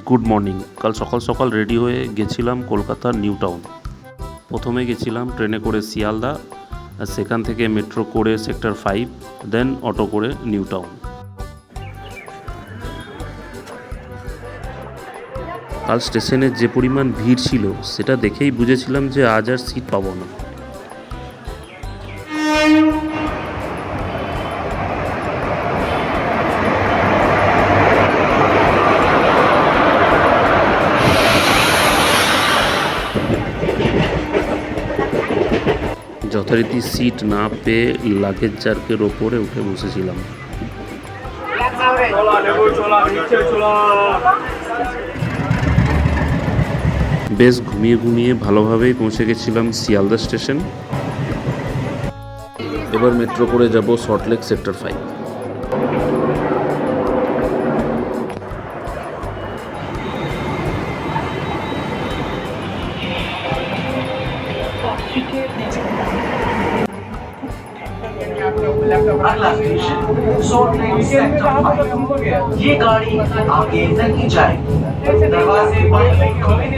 Good morning. কাল সকাল সকাল রেডি হয়ে গেছিলাম কলকাতার নিউ টাউন। প্রথমে গেছিলাম ট্রেনে করে শিয়ালদা, সেখান থেকে মেট্রো করে সেক্টর 5, দেন অটো করে নিউ টাউন। কাল স্টেশনে যে পরিমাণ ভিড় ছিল সেটা দেখেই বুঝেছিলাম যে আজ আর সিট পাবো না। যথারীতি সিট না পেয়ে লাগেজ জার্কের ওপরে উঠে বসেছিলাম। বেশ ঘুমিয়ে ঘুমিয়ে ভালোভাবেই পৌঁছে গেছিলাম শিয়ালদা স্টেশন। এবার মেট্রো করে যাব সল্টলেক সেক্টর 5। अगला स्टेशन सॉल्टलेक सेक्टर 5। ये गाड़ी आगे नहीं जाएगी। दरवाजे बंद खुले।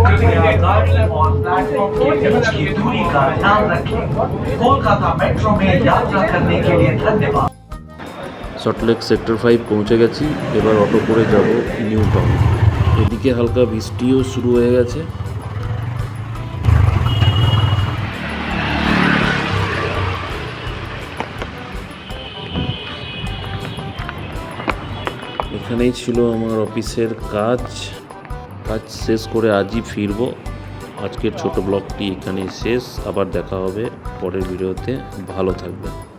कृपया गाड़ी और प्लेटफॉर्म के बीच की दूरी का ध्यान रखें। कोलकाता मेट्रो में यात्रा करने के लिए धन्यवाद। সল্টলেক সেক্টর 5 পৌঁছে গেছি। এবার অটো করে যাব নিউ টাউন। এদিকে হালকা বৃষ্টিও শুরু হয়ে গেছে। এখানেই ছিল আমার অফিসের কাজ শেষ করে আজই ফিরবো। আজকের ছোট ব্লগটি এখানেই শেষ। আবার দেখা হবে পরের ভিডিওতে। ভালো থাকবেন।